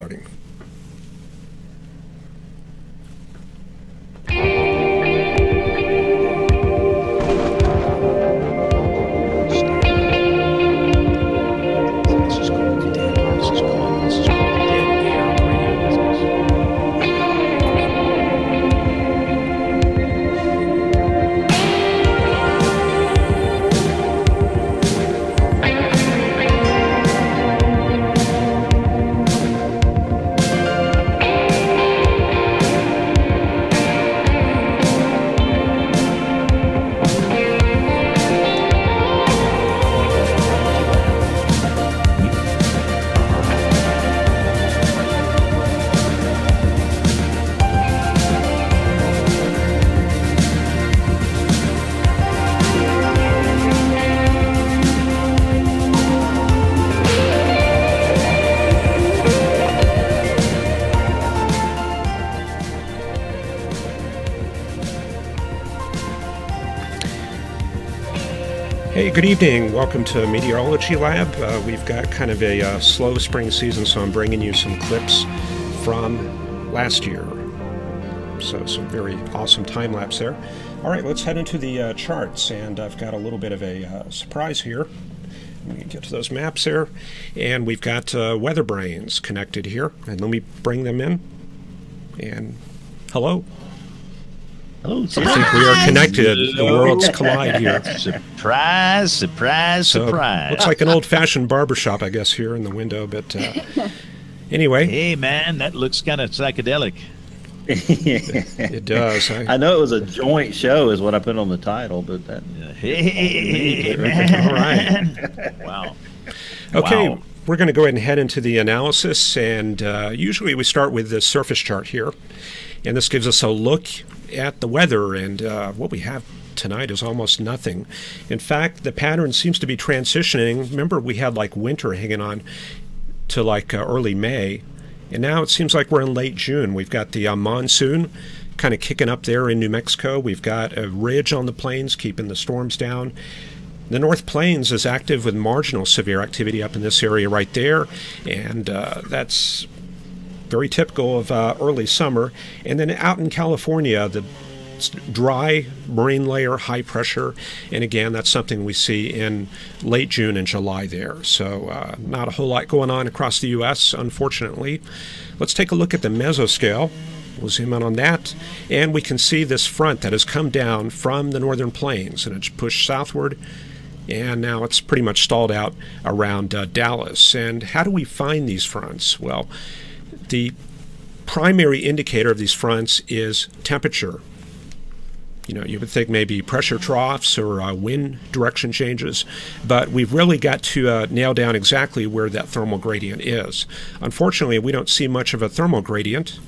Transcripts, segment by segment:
Starting. Hey, good evening. Welcome to Meteorology Lab. We've got kind of a slow spring season, so I'm bringing you some clips from last year. So some very awesome time lapse there. All right, let's head into the charts, and I've got a little bit of a surprise here. Let me get to those maps there, and we've got WEATHERBRAINS connected here, and let me bring them in. And hello. Oh, I think we are connected. The worlds collide here. Surprise, surprise, So, surprise. looks like an old-fashioned barbershop, I guess, here in the window. But anyway, Hey, man, that looks kind of psychedelic. it does. I know it was a joint show is what I put on the title, but that Hey, man. All right. Wow. Okay, Wow. we're going to go ahead and head into the analysis. And usually we start with the surface chart here. And this gives us a look at the weather, and what we have tonight is almost nothing. In fact, the pattern seems to be transitioning. Remember, we had like winter hanging on to like early May, and now it seems like we're in late June. We've got the monsoon kind of kicking up there in New Mexico. We've got a ridge on the plains keeping the storms down. The North Plains is active with marginal severe activity up in this area right there, and that's very typical of early summer. And then out in California, the dry marine layer, high pressure, and again, that's something we see in late June and July there. So not a whole lot going on across the U.S., unfortunately. Let's take a look at the mesoscale. We'll zoom in on that, and we can see this front that has come down from the northern plains, and it's pushed southward, and now it's pretty much stalled out around Dallas. And how do we find these fronts? Well, the primary indicator of these fronts is temperature. You know, you would think maybe pressure troughs or wind direction changes, but we've really got to nail down exactly where that thermal gradient is. Unfortunately, we don't see much of a thermal gradient.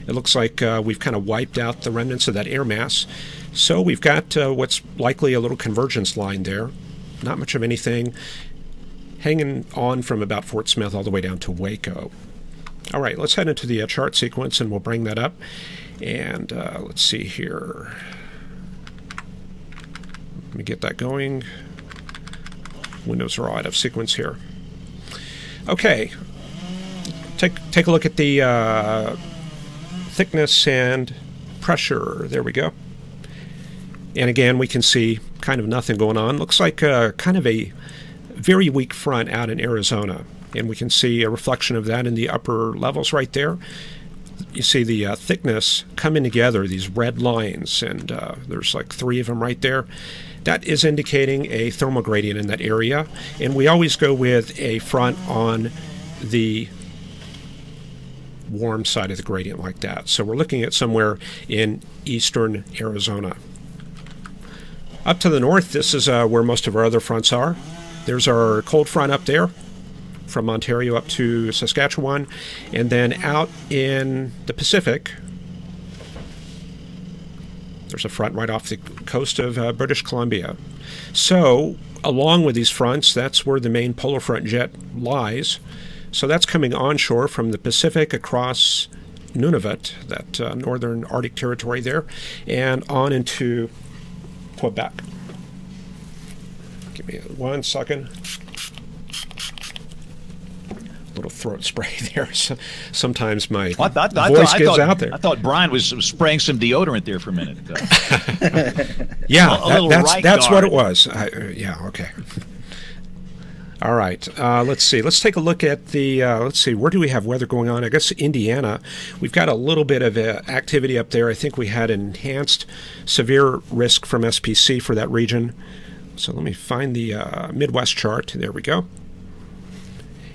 It looks like we've kind of wiped out the remnants of that air mass. So we've got what's likely a little convergence line there. Not much of anything hanging on from about Fort Smith all the way down to Waco. All right, let's head into the chart sequence, and we'll bring that up. And let's see here. Let me get that going. Windows are all out of sequence here. Okay, take a look at the thickness and pressure. There we go. And again, we can see kind of nothing going on. Looks like kind of a very weak front out in Arizona. And we can see a reflection of that in the upper levels right there. You see the thickness coming together, these red lines, and there's like 3 of them right there. That is indicating a thermal gradient in that area. And we always go with a front on the warm side of the gradient like that. So we're looking at somewhere in eastern Arizona. Up to the north, this is where most of our other fronts are. There's our cold front up there, from Ontario up to Saskatchewan, and then out in the Pacific, there's a front right off the coast of British Columbia. So, along with these fronts, that's where the main polar front jet lies. So that's coming onshore from the Pacific across Nunavut, that northern Arctic territory there, and on into Quebec. Give me 1 second. little throat spray there. So sometimes my I voice gives out there. I thought Brian was spraying some deodorant there for a minute. Yeah, that's what it guard. was. Yeah, okay. All right, let's see. Let's take a look at the, let's see, where do we have weather going on? I guess Indiana. We've got a little bit of activity up there. I think we had enhanced severe risk from SPC for that region. So let me find the Midwest chart. There we go.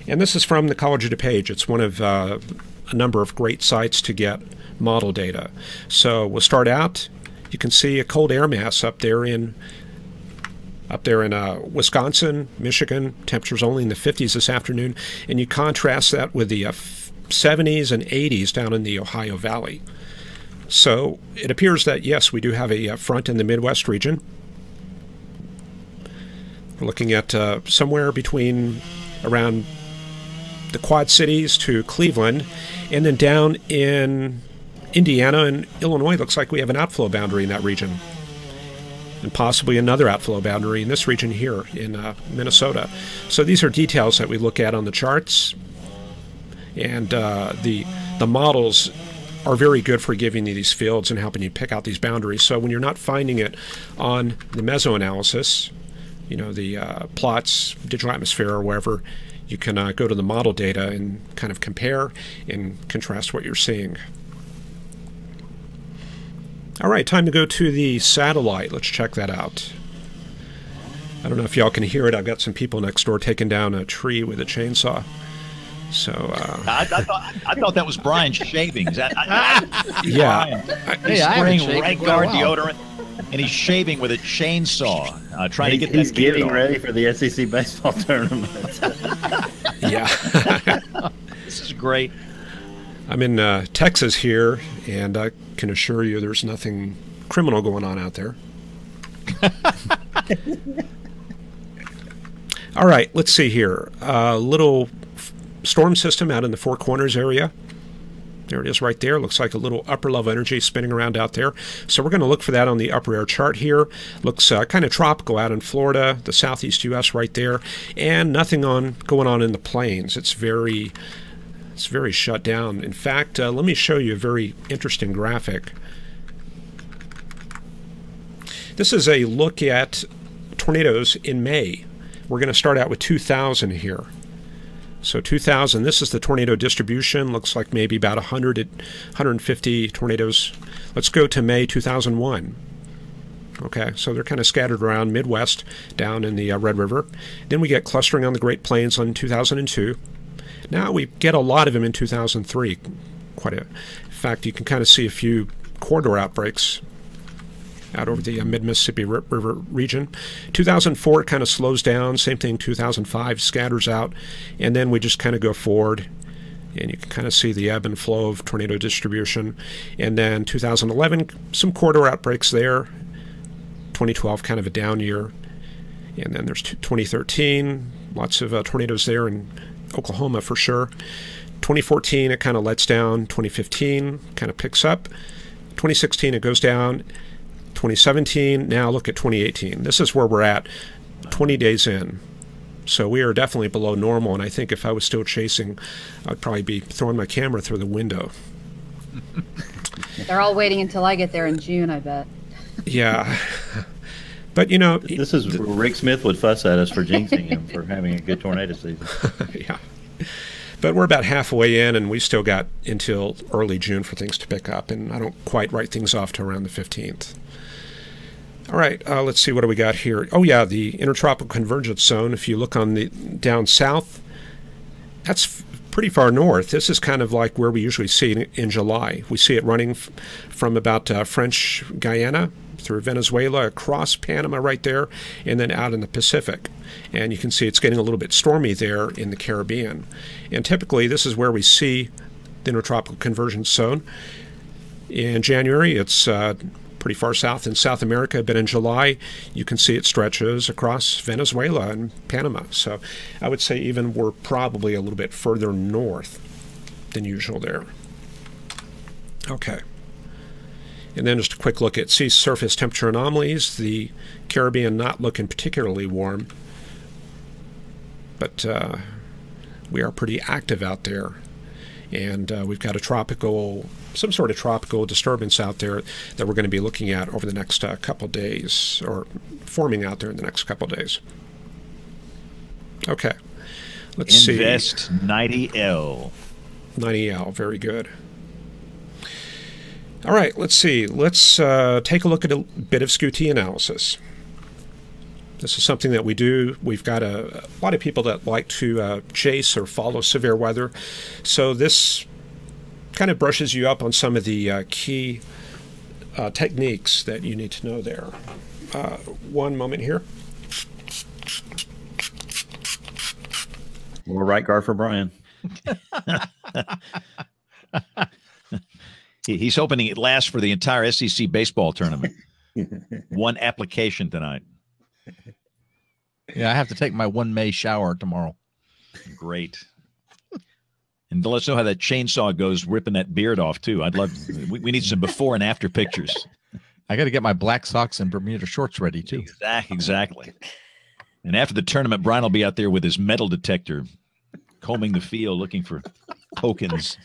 And this is from the College of DuPage. It's one of a number of great sites to get model data. So we'll start out. You can see a cold air mass up there in Wisconsin, Michigan. Temperatures only in the 50s this afternoon. And you contrast that with the 70s and 80s down in the Ohio Valley. So it appears that, yes, we do have a front in the Midwest region. We're looking at somewhere between around the Quad Cities to Cleveland, and then down in Indiana and Illinois, looks like we have an outflow boundary in that region, and possibly another outflow boundary in this region here in Minnesota. So these are details that we look at on the charts, and the models are very good for giving you these fields and helping you pick out these boundaries. So when you're not finding it on the mesoanalysis, you know, the plots, digital atmosphere, or wherever, you can go to the model data and kind of compare and contrast what you're seeing. All right, time to go to the satellite. Let's check that out. I don't know if y'all can hear it. I've got some people next door taking down a tree with a chainsaw. So I thought that was Brian shaving. Is that, yeah. He's I haven't spraying shaved right for a guard while. deodorant, and he's shaving with a chainsaw, trying to get He's that beard getting off. ready for the SEC baseball tournament. Yeah. This is great. I'm in Texas here, and I can assure you there's nothing criminal going on out there. All right, let's see here. A little storm system out in the Four Corners area. There it is right there. Looks like a little upper level energy spinning around out there. So we're going to look for that on the upper air chart here. Looks kind of tropical out in Florida, the southeast U.S. right there, and nothing going on in the plains. It's very shut down. In fact, let me show you a very interesting graphic. This is a look at tornadoes in May. We're going to start out with 2000 here. So 2000, this is the tornado distribution. Looks like maybe about 100 to 150 tornadoes. Let's go to May 2001. Okay, so they're kind of scattered around Midwest, down in the Red River. Then we get clustering on the Great Plains on 2002. Now we get a lot of them in 2003. In fact, you can kind of see a few corridor outbreaks out over the mid-Mississippi River region. 2004 it kind of slows down. Same thing, 2005 scatters out, and then we just kind of go forward, and you can kind of see the ebb and flow of tornado distribution. And then 2011, some corridor outbreaks there. 2012, kind of a down year. And then there's 2013, lots of tornadoes there in Oklahoma for sure. 2014, it kind of lets down. 2015 kind of picks up. 2016, it goes down. 2017, now look at 2018. This is where we're at 20 days in. So we are definitely below normal, and I think if I was still chasing, I'd probably be throwing my camera through the window. They're all waiting until I get there in June, I bet. Yeah. But, you know... This is where Rick Smith would fuss at us for jinxing him for having a good tornado season. Yeah. But we're about halfway in, and we still got until early June for things to pick up, and I don't quite write things off to around the 15th. All right, let's see, what do we got here? Oh, yeah, the Intertropical Convergence Zone. If you look on the down south, that's pretty far north. This is kind of like where we usually see it in July. We see it running from about French Guiana through Venezuela, across Panama right there, and then out in the Pacific. And you can see it's getting a little bit stormy there in the Caribbean. And typically, this is where we see the Intertropical Convergence Zone. In January, it's pretty far south in South America, but in July you can see it stretches across Venezuela and Panama. So I would say even we're probably a little bit further north than usual there. Okay. And then just a quick look at sea surface temperature anomalies. The Caribbean not looking particularly warm, but we are pretty active out there. And we've got some sort of tropical disturbance out there that we're going to be looking at over the next couple days, or forming out there in the next couple days. Okay, let's see. Invest 90L. 90L, very good. All right, let's see. Let's take a look at a bit of SCUT analysis. This is something that we do. We've got a lot of people that like to chase or follow severe weather. So this kind of brushes you up on some of the key techniques that you need to know there. One moment here. More right guard for Brian. He's hoping it lasts for the entire SEC baseball tournament. One application tonight. Yeah, I have to take my 1 May shower tomorrow. Great. And let us know how that chainsaw goes ripping that beard off, too. I'd love we need some before and after pictures. I got to get my black socks and Bermuda shorts ready, too. Exactly. And after the tournament, Brian will be out there with his metal detector, combing the field, looking for tokens.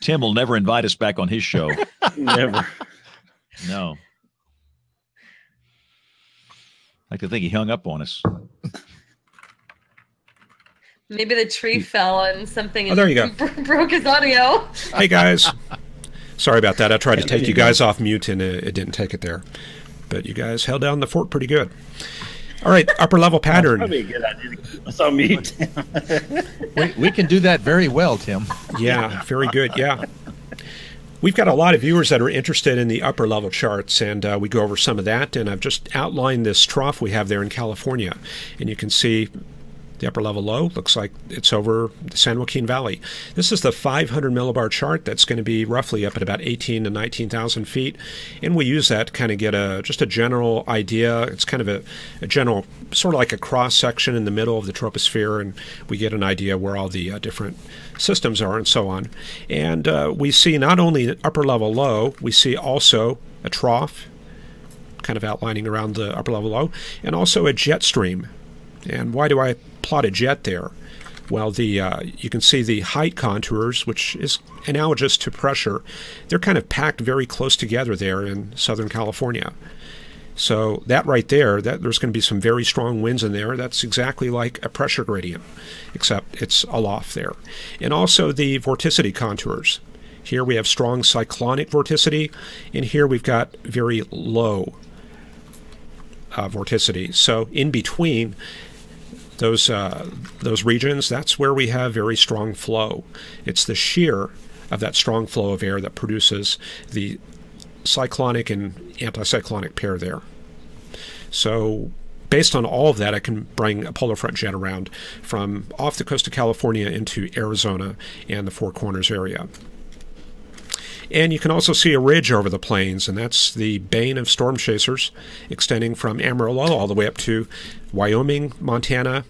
Tim will never invite us back on his show. Never. No. I like to think he hung up on us. Maybe the tree fell on something and there you go. Broke his audio. Hey, guys. Sorry about that. I tried to take you guys off mute, and it didn't take it there. But you guys held down the fort pretty good. All right, upper level pattern. Probably a good idea to keep us on mute. We can do that very well, Tim. Yeah, very good. Yeah. We've got a lot of viewers that are interested in the upper level charts, and we go over some of that. And I've just outlined this trough we have there in California. And you can see the upper level low looks like it's over the San Joaquin Valley. This is the 500 millibar chart that's going to be roughly up at about 18 to 19,000 feet. And we use that to kind of get just a general idea. It's kind of a general, sort of like a cross section in the middle of the troposphere, and we get an idea where all the different systems are and so on. And we see not only an upper level low, we see also a trough kind of outlining around the upper level low, and also a jet stream. And why do I plot a jet there? Well, you can see the height contours, which is analogous to pressure. They're kind of packed very close together there in Southern California. So that right there, there's going to be some very strong winds in there. That's exactly like a pressure gradient, except it's aloft there. And also the vorticity contours. Here we have strong cyclonic vorticity, and here we've got very low vorticity. So in between those regions, that's where we have very strong flow. It's the shear of that strong flow of air that produces the cyclonic and anticyclonic pair there. So based on all of that, I can bring a polar front jet around from off the coast of California into Arizona and the Four Corners area. And you can also see a ridge over the plains, and that's the bane of storm chasers, extending from Amarillo all the way up to Wyoming, Montana,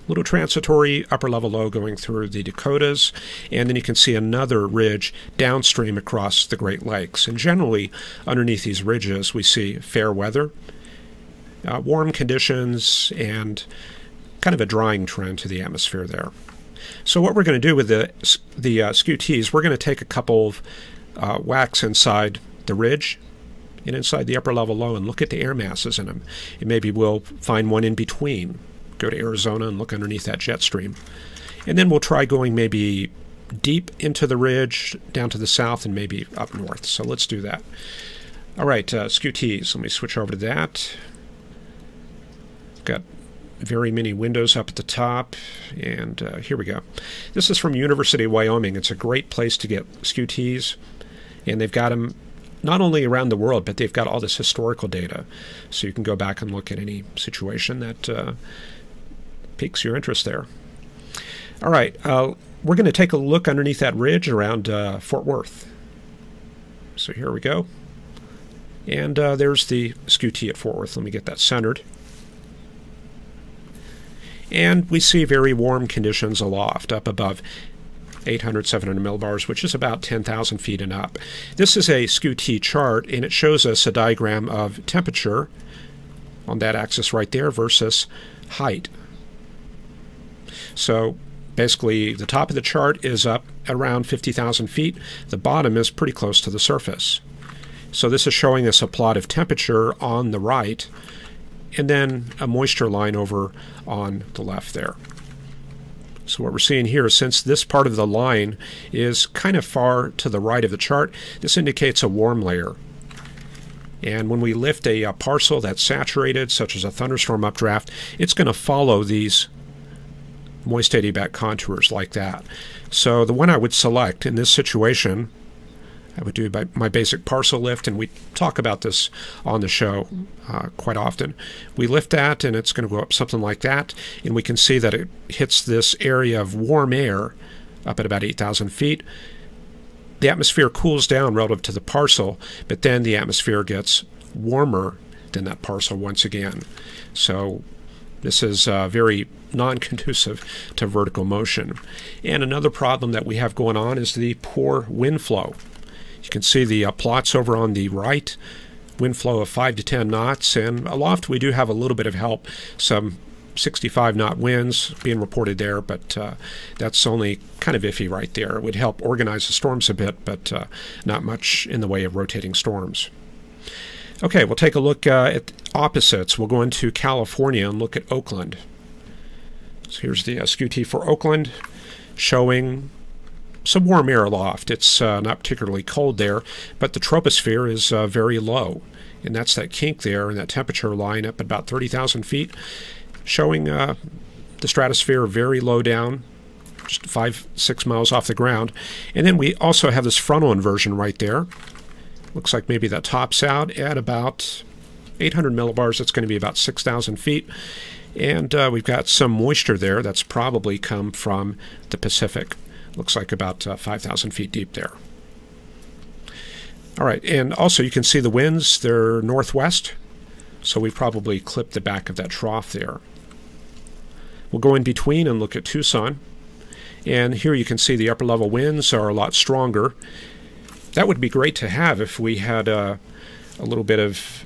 little transitory upper level low going through the Dakotas, and then you can see another ridge downstream across the Great Lakes. And generally, underneath these ridges, we see fair weather, warm conditions, and kind of a drying trend to the atmosphere there. So what we're going to do with the SCUTs, we're going to take a couple of whacks inside the ridge and inside the upper level low and look at the air masses in them. And maybe we'll find one in between. Go to Arizona and look underneath that jet stream. And then we'll try going maybe deep into the ridge, down to the south, and maybe up north. So let's do that. All right, SCUTs. Let me switch over to that. Got very many windows up at the top, and here we go. This is from University of Wyoming. It's a great place to get SCUTs, and they've got them not only around the world, but they've got all this historical data, so you can go back and look at any situation that piques your interest there. All right, we're going to take a look underneath that ridge around Fort Worth. So here we go, and there's the SCUT at Fort Worth. Let me get that centered. And we see very warm conditions aloft, up above 800, 700 millibars, which is about 10,000 feet and up. This is a SCUT chart, and it shows us a diagram of temperature on that axis right there versus height. So basically, the top of the chart is up at around 50,000 feet. The bottom is pretty close to the surface. So this is showing us a plot of temperature on the right, and then a moisture line over on the left there. So what we're seeing here is, since this part of the line is kind of far to the right of the chart, this indicates a warm layer. And when we lift a parcel that's saturated, such as a thunderstorm updraft, it's going to follow these moist adiabatic contours like that. So the one I would select in this situation, I would do my basic parcel lift, and we talk about this on the show quite often. We lift that, and it's going to go up something like that, and we can see that it hits this area of warm air up at about 8,000 feet. The atmosphere cools down relative to the parcel, but then the atmosphere gets warmer than that parcel once again. So this is very non-conducive to vertical motion. And another problem that we have going on is the poor wind flow. You can see the plots over on the right, wind flow of 5 to 10 knots, and aloft we do have a little bit of help, some 65 knot winds being reported there, but that's only kind of iffy right there. It would help organize the storms a bit, but not much in the way of rotating storms. Okay, we'll take a look at opposites. We'll go into California and look at Oakland. So here's the SQT for Oakland, showing some warm air aloft. It's not particularly cold there, but the troposphere is very low, and that's that kink there and that temperature line up at about 30,000 feet, showing the stratosphere very low down, just 5-6 miles off the ground. And then we also have this frontal inversion right there. Looks like maybe that tops out at about 800 millibars. That's going to be about 6,000 feet. And we've got some moisture there that's probably come from the Pacific. Looks like about 5,000 feet deep there. All right, and also you can see the winds. They're northwest, so we've probably clipped the back of that trough there. We'll go in between and look at Tucson. And here you can see the upper level winds are a lot stronger. That would be great to have if we had a little bit of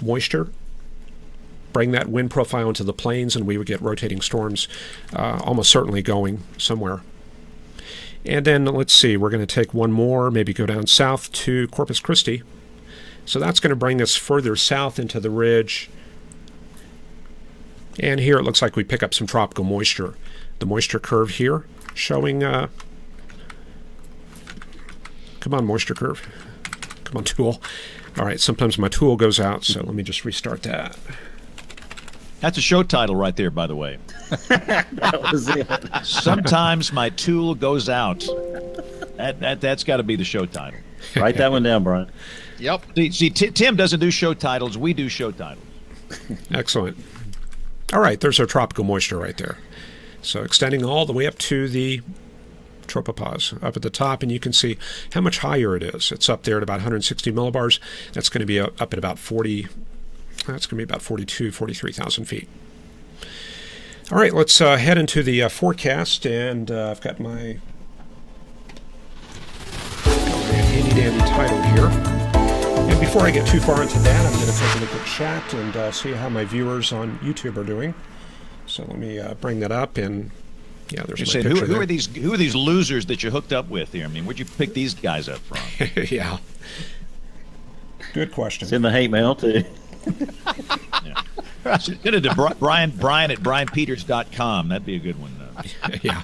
moisture. Bring that wind profile into the plains, and we would get rotating storms almost certainly going somewhere. And then let's see, we're going to take one more, maybe go down south to Corpus Christi. So that's going to bring us further south into the ridge. And here it looks like we pick up some tropical moisture. The moisture curve here showing, come on, moisture curve. Come on, tool. All right, sometimes my tool goes out, so let me just restart that. That's a show title right there, by the way. That was it. Sometimes my tool goes out. That's got to be the show title. Write that one down, Brian. Yep. See, Tim doesn't do show titles. We do show titles. Excellent. All right, there's our tropical moisture right there. So extending all the way up to the tropopause up at the top, and you can see how much higher it is. It's up there at about 160 millibars. That's going to be up at about 40. That's going to be about 43,000 feet. All right, let's head into the forecast, and I've got my handy-dandy title here. And before I get too far into that, I'm going to take a look at chat and see how my viewers on YouTube are doing. So let me bring that up, and yeah, there's my picture who there. are these losers that you hooked up with here? I mean, where'd you pick these guys up from? Yeah. Good question. It's in the hate mail, too. Yeah. Send it to Brian at brianpeters.com. That'd be a good one. Yeah.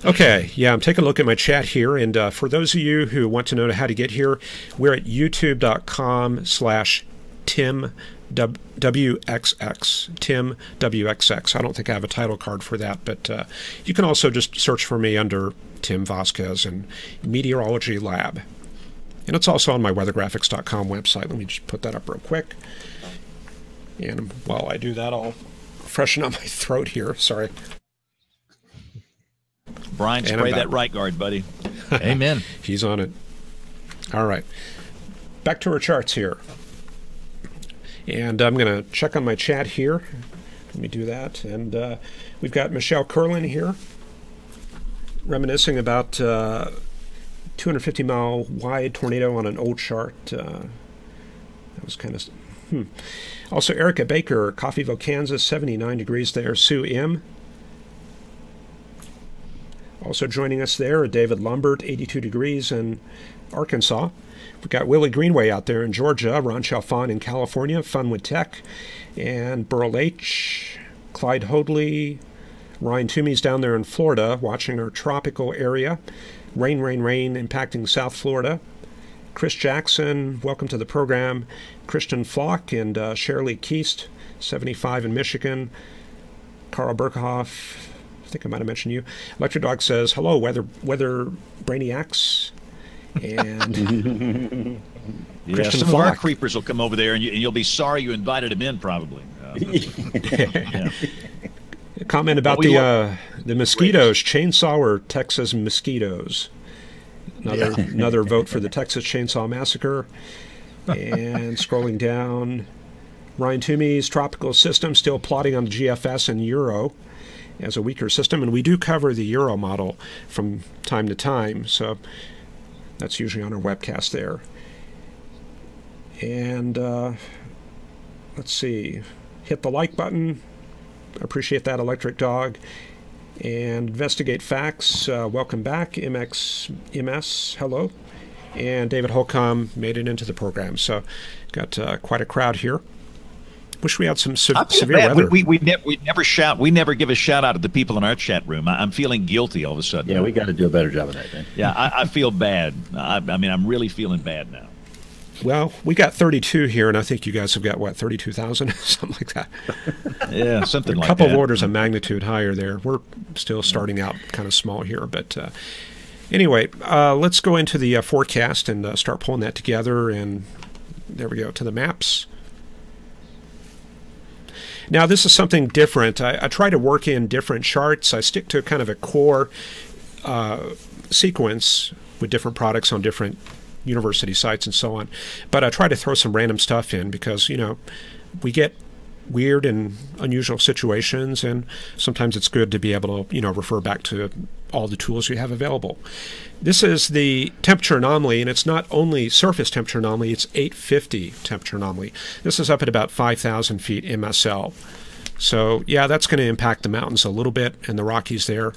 Okay, yeah, I'm taking a look at my chat here, and for those of you who want to know how to get here, we're at youtube.com/Tim WXX. Tim WXX. I don't think I have a title card for that, but you can also just search for me under Tim Vasquez and Meteorology Lab. And it's also on my weathergraphics.com website. Let me just put that up real quick. And while I do that, I'll freshen up my throat here. Sorry. Brian, spray that right guard, buddy. Amen. He's on it. All right. Back to our charts here. And I'm going to check on my chat here. Let me do that. And we've got Michelle Curlin here reminiscing about 250-mile wide tornado on an old chart. That was kind of... Also, Erica Baker, Coffeyville, Kansas, 79 degrees there. Sue M., Also joining us there, David Lumbert, 82 degrees in Arkansas. We've got Willie Greenway out there in Georgia, Ron Chalfant in California, Fun with Tech, and Burl H., Clyde Hoadley, Ryan Toomey's down there in Florida watching our tropical area. Rain, rain, rain impacting South Florida. Chris Jackson, welcome to the program. Christian Flock and Shirley Keast, 75 in Michigan. Carl Berkhoff, I think I might have mentioned you. Electric Dog says, hello, weather brainiacs. And yeah, Christian some Flock. of our creepers will come over there, and you'll be sorry you invited them in, probably. Yeah. Comment about the mosquitoes, chainsaw or Texas mosquitoes. Another vote for the Texas Chainsaw Massacre. And scrolling down, Ryan Toomey's tropical system still plotting on the GFS and Euro as a weaker system, and we do cover the Euro model from time to time, so that's usually on our webcast there. And let's see, hit the like button. Appreciate that, Electric Dog. And Investigate Facts, welcome back. MS, hello. And David Holcomb made it into the program. So got quite a crowd here. Wish we had some severe weather. We never give a shout out to the people in our chat room. I'm feeling guilty all of a sudden. Yeah, we got to do a better job of that, then. Yeah, I feel bad. I mean, I'm really feeling bad now. Well, we got 32 here, and I think you guys have got, what, 32,000? Something like that. Yeah, something like that. A couple of orders of magnitude higher there. We're still starting out kind of small here. But anyway, let's go into the forecast and start pulling that together. And there we go, to the maps. Now, this is something different. I try to work in different charts. I stick to kind of a core sequence with different products on different university sites and so on. But I try to throw some random stuff in because, you know, we get weird and unusual situations, and sometimes it's good to be able to, you know, refer back to all the tools you have available. This is the temperature anomaly, and it's not only surface temperature anomaly, it's 850 temperature anomaly. This is up at about 5,000 feet MSL. So, yeah, that's going to impact the mountains a little bit and the Rockies there.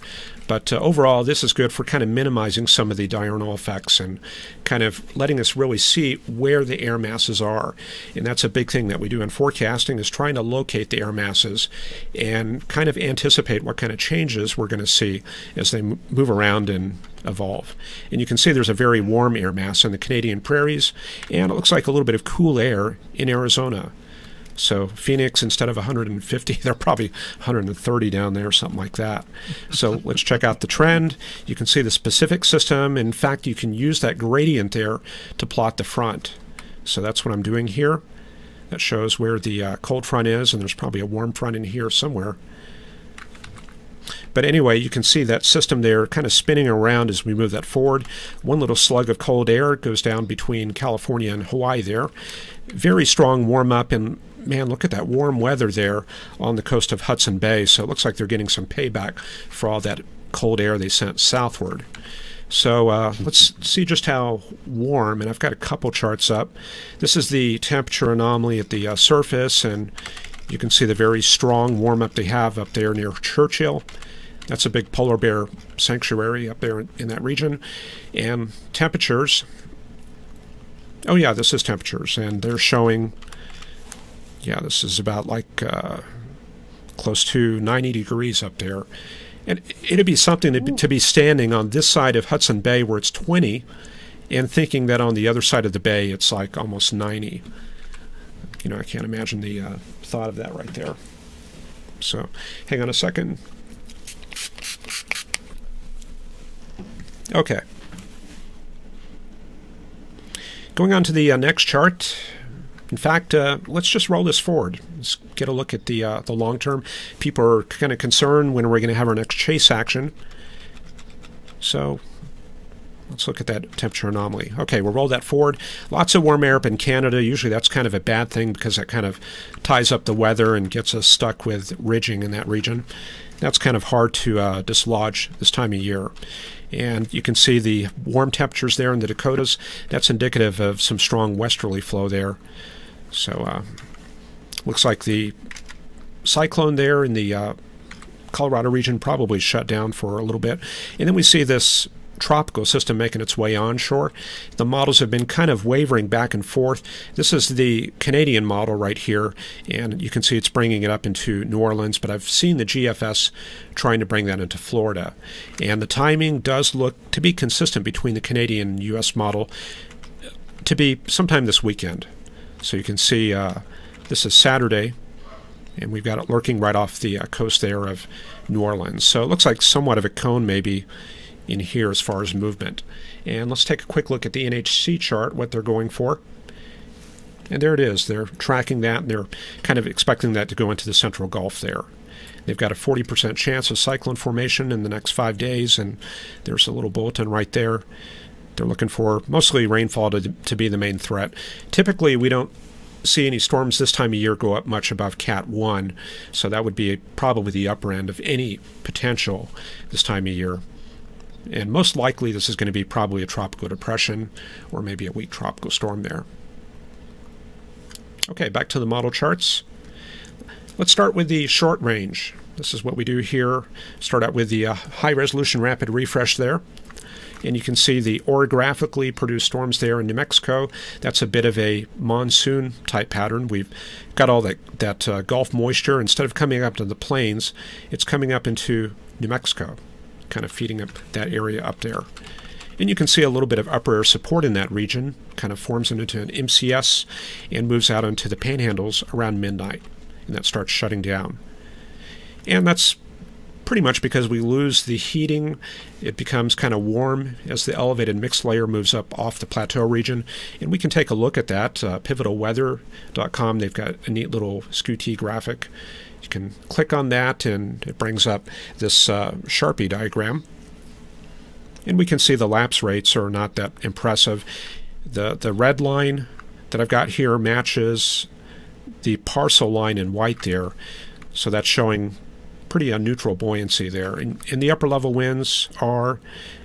But overall, this is good for kind of minimizing some of the diurnal effects and kind of letting us really see where the air masses are. And that's a big thing that we do in forecasting, is trying to locate the air masses and kind of anticipate what kind of changes we're going to see as they move around and evolve. And you can see there's a very warm air mass in the Canadian prairies, and it looks like a little bit of cool air in Arizona. So Phoenix, instead of 150, they're probably 130 down there, something like that. So let's check out the trend. You can see the specific system. In fact, you can use that gradient there to plot the front. So that's what I'm doing here. That shows where the cold front is, and there's probably a warm front in here somewhere. But anyway, you can see that system there kind of spinning around as we move that forward. One little slug of cold air goes down between California and Hawaii there. Very strong warm up, and man, look at that warm weather there on the coast of Hudson Bay. So it looks like they're getting some payback for all that cold air they sent southward. So let's see just how warm, and I've got a couple charts up. This is the temperature anomaly at the surface, and you can see the very strong warm up they have up there near Churchill. That's a big polar bear sanctuary up there in that region. And temperatures. Oh yeah, this is temperatures, and they're showing, yeah, this is about like close to 90 degrees up there. And it'd be something to be standing on this side of Hudson Bay where it's 20 and thinking that on the other side of the bay it's like almost 90. You know, I can't imagine the thought of that right there. So hang on a second. Okay. Going on to the next chart. In fact, let's just roll this forward. Let's get a look at the long term. People are kind of concerned when we're going to have our next chase action. So let's look at that temperature anomaly. Okay, we'll roll that forward. Lots of warm air up in Canada. Usually that's kind of a bad thing because that kind of ties up the weather and gets us stuck with ridging in that region. That's kind of hard to dislodge this time of year. And you can see the warm temperatures there in the Dakotas. That's indicative of some strong westerly flow there. So looks like the cyclone there in the Colorado region probably shut down for a little bit. And then we see this tropical system making its way onshore. The models have been kind of wavering back and forth. This is the Canadian model right here, and you can see it's bringing it up into New Orleans, but I've seen the GFS trying to bring that into Florida. And the timing does look to be consistent between the Canadian and U.S. model to be sometime this weekend. So you can see this is Saturday, and we've got it lurking right off the coast there of New Orleans. So it looks like somewhat of a cone maybe in here as far as movement. And let's take a quick look at the NHC chart, what they're going for. And there it is. They're tracking that, and they're kind of expecting that to go into the central Gulf there. They've got a 40% chance of cyclone formation in the next 5 days, and there's a little bulletin right there. They're looking for mostly rainfall to be the main threat. Typically, we don't see any storms this time of year go up much above Cat 1, so that would be probably the upper end of any potential this time of year. And most likely this is going to be probably a tropical depression or maybe a weak tropical storm there. Okay, back to the model charts. Let's start with the short range. This is what we do here. Start out with the high resolution rapid refresh there. And you can see the orographically produced storms there in New Mexico. That's a bit of a monsoon type pattern. We've got all that Gulf moisture. Instead of coming up to the plains, it's coming up into New Mexico, kind of feeding up that area up there. And you can see a little bit of upper air support in that region, kind of forms into an MCS and moves out into the panhandles around midnight, and that starts shutting down. And that's pretty much because we lose the heating. It becomes kind of warm as the elevated mixed layer moves up off the plateau region. And we can take a look at that. Pivotalweather.com, they've got a neat little SCUT graphic. You can click on that, and it brings up this Sharpie diagram. And we can see the lapse rates are not that impressive. The red line that I've got here matches the parcel line in white there. So that's showing pretty neutral buoyancy there. And the upper level winds are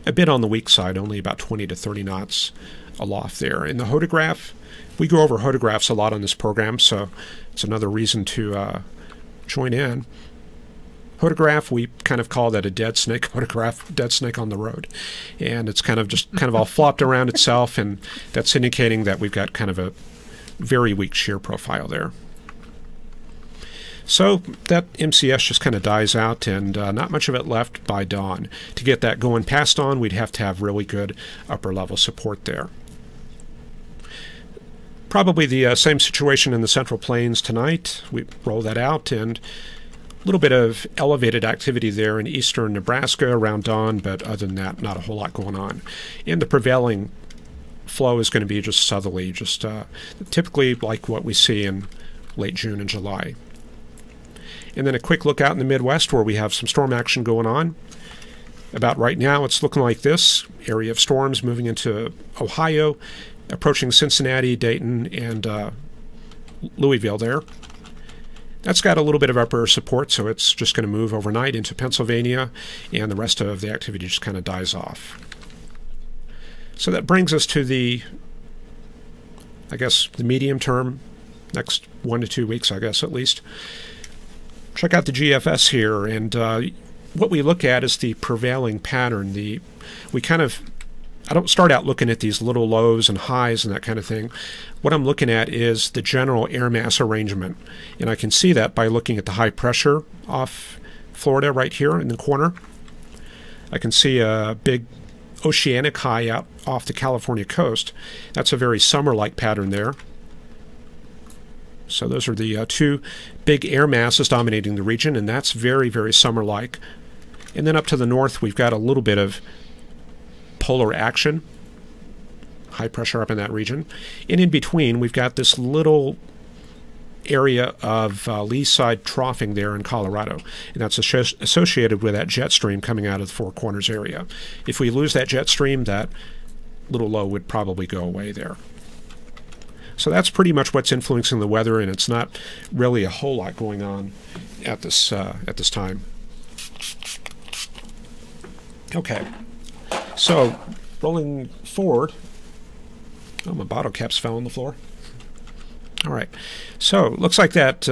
a bit on the weak side, only about 20 to 30 knots aloft there. In the hodograph, we go over hodographs a lot on this program, so it's another reason to join in. Hodograph, we kind of call that a dead snake hodograph, dead snake on the road. And it's kind of all flopped around itself, and that's indicating that we've got kind of a very weak shear profile there. So that MCS just kind of dies out, and not much of it left by dawn. To get that going past dawn, we'd have to have really good upper level support there. Probably the same situation in the Central Plains tonight. We roll that out, and a little bit of elevated activity there in eastern Nebraska around dawn, but other than that, not a whole lot going on. And the prevailing flow is going to be just southerly, just typically like what we see in late June and July. And then a quick look out in the Midwest where we have some storm action going on. About right now, it's looking like this area of storms moving into Ohio, approaching Cincinnati, Dayton, and Louisville there. That's got a little bit of upper support, so it's just going to move overnight into Pennsylvania, and the rest of the activity just kind of dies off. So that brings us to the, I guess, the medium term, next 1 to 2 weeks, I guess, at least. Check out the GFS here, and what we look at is the prevailing pattern. I don't start out looking at these little lows and highs and that kind of thing. What I'm looking at is the general air mass arrangement, and I can see that by looking at the high pressure off Florida right here in the corner. I can see a big oceanic high out off the California coast. That's a very summer-like pattern there. So those are the two big air masses dominating the region, and that's very, very summer-like. And then up to the north, we've got a little bit of polar action, high pressure up in that region. And in between, we've got this little area of lee side troughing there in Colorado, and that's associated with that jet stream coming out of the Four Corners area. If we lose that jet stream, that little low would probably go away there. So that's pretty much what's influencing the weather, and it's not really a whole lot going on at this time. Okay, so rolling forward. Oh, my bottle caps fell on the floor. All right, so looks like that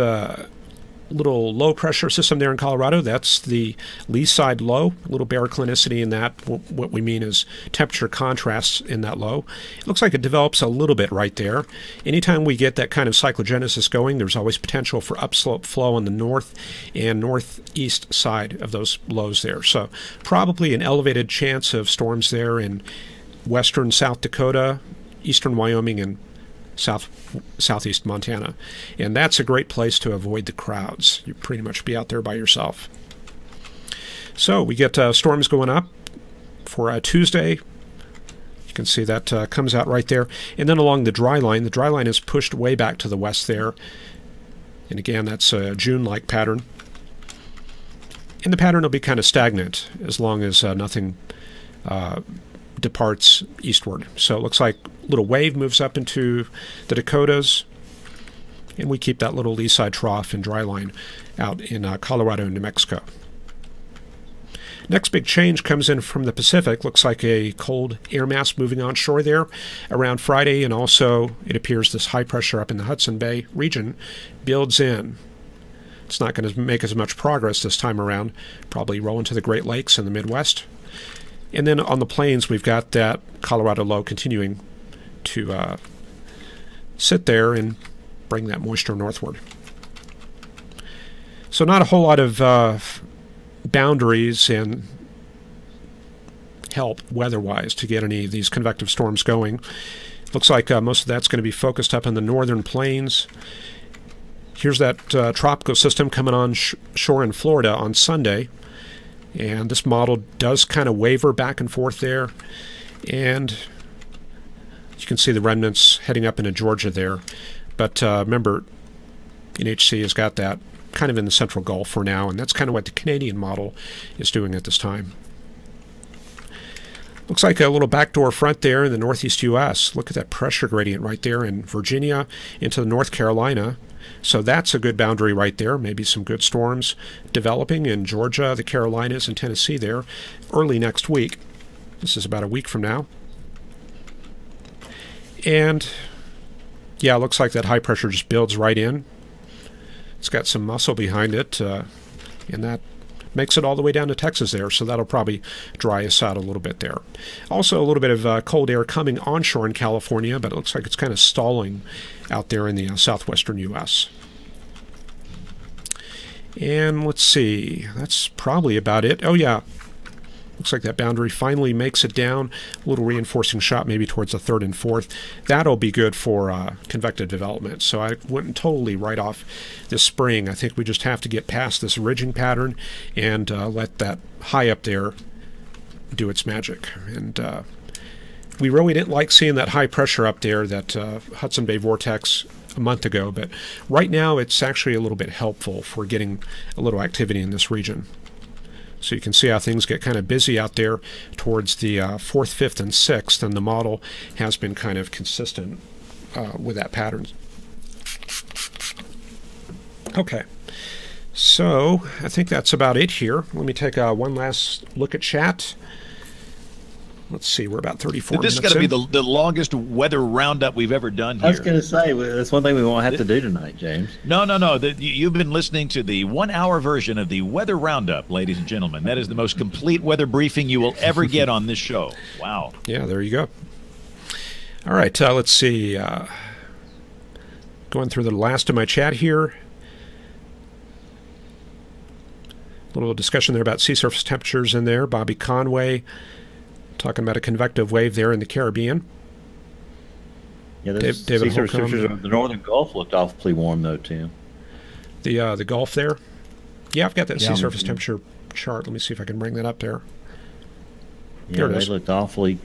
little low pressure system there in Colorado. That's the lee side low, a little baroclinicity in that. What we mean is temperature contrasts in that low. It looks like it develops a little bit right there. Anytime we get that kind of cyclogenesis going, there's always potential for upslope flow on the north and northeast side of those lows there. So probably an elevated chance of storms there in western South Dakota, eastern Wyoming, and southeast Montana. And that's a great place to avoid the crowds. You pretty much be out there by yourself. So we get storms going up for Tuesday. You can see that comes out right there. And then along the dry line is pushed way back to the west there. And again, that's a June-like pattern. And the pattern will be kind of stagnant as long as nothing departs eastward. So it looks like a little wave moves up into the Dakotas, and we keep that little lee side trough and dry line out in Colorado and New Mexico. Next big change comes in from the Pacific. Looks like a cold air mass moving onshore there around Friday, and also it appears this high pressure up in the Hudson Bay region builds in. It's not going to make as much progress this time around, probably roll into the Great Lakes and the Midwest. And then on the plains, we've got that Colorado low continuing to sit there and bring that moisture northward. So not a whole lot of boundaries and help weather-wise to get any of these convective storms going. Looks like most of that's going to be focused up in the northern plains. Here's that tropical system coming on shore in Florida on Sunday. And this model does kind of waver back and forth there. And you can see the remnants heading up into Georgia there. But remember, NHC has got that kind of in the central Gulf for now, and that's kind of what the Canadian model is doing at this time. Looks like a little backdoor front there in the northeast U.S. Look at that pressure gradient right there in Virginia into North Carolina. So that's a good boundary right there. Maybe some good storms developing in Georgia, the Carolinas, and Tennessee there early next week. This is about a week from now. And yeah, it looks like that high pressure just builds right in. It's got some muscle behind it, and that makes it all the way down to Texas there, so that'll probably dry us out a little bit there. Also a little bit of cold air coming onshore in California, but it looks like it's kind of stalling out there in the southwestern U.S. And let's see, that's probably about it. Oh yeah, looks like that boundary finally makes it down. A little reinforcing shot maybe towards the 3rd and 4th. That'll be good for convective development. So I wouldn't totally write off this spring. I think we just have to get past this ridging pattern and let that high up there do its magic. And we really didn't like seeing that high pressure up there, that Hudson Bay vortex a month ago. But right now it's actually a little bit helpful for getting a little activity in this region. So you can see how things get kind of busy out there towards the 4th, 5th, and 6th, and the model has been kind of consistent with that pattern. Okay, so I think that's about it here. Let me take one last look at chat. Let's see, we're about 34 minutes in. This is going to be the longest weather roundup we've ever done here. I was going to say, that's one thing we won't have to do tonight, James. No. You've been listening to the 1-hour version of the weather roundup, ladies and gentlemen. That is the most complete weather briefing you will ever get on this show. Wow. Yeah, there you go. All right, let's see. Going through the last of my chat here. A little discussion there about sea surface temperatures in there. Bobby Conway talking about a convective wave there in the Caribbean. Yeah, the sea surface temperatures of the northern Gulf looked awfully warm, though, Tim. The Gulf there? Yeah, I've got that sea surface temperature chart. Let me see if I can bring that up there. Yeah, they looked awfully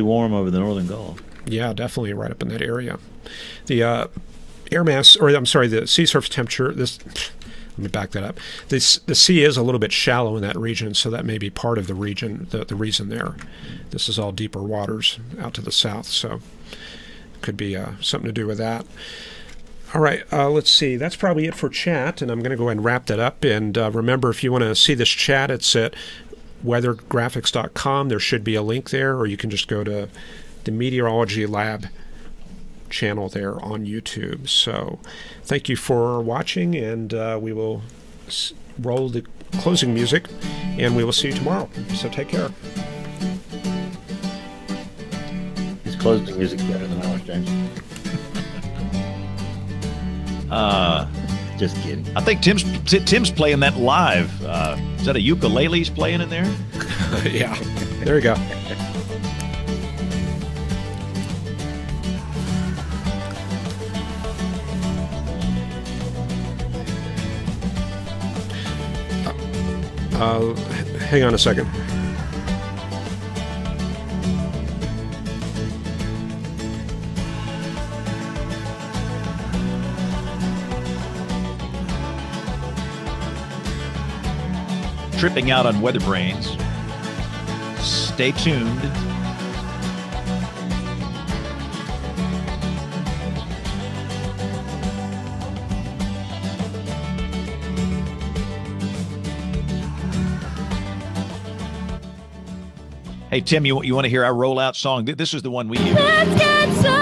warm over the northern Gulf. Yeah, definitely right up in that area. The air mass, or I'm sorry, the sea surface temperature, let me back that up. The sea is a little bit shallow in that region, so that may be part of the region, the reason there. This is all deeper waters out to the south, so could be something to do with that. All right, let's see. That's probably it for chat, and I'm going to go ahead and wrap that up. And remember, if you want to see this chat, it's at weathergraphics.com. There should be a link there, or you can just go to the Meteorology Lab channel there on YouTube. So thank you for watching, and we will roll the closing music, and we will see you tomorrow. So take care. His closing music better than ours, James. Just kidding. I think Tim's playing that live. Is that a ukulele he's playing in there? Yeah. There you go. Hang on a second. Tripping out on Weather Brains. Stay tuned. Hey, Tim, you want to hear our rollout song? This is the one we use. Let's get some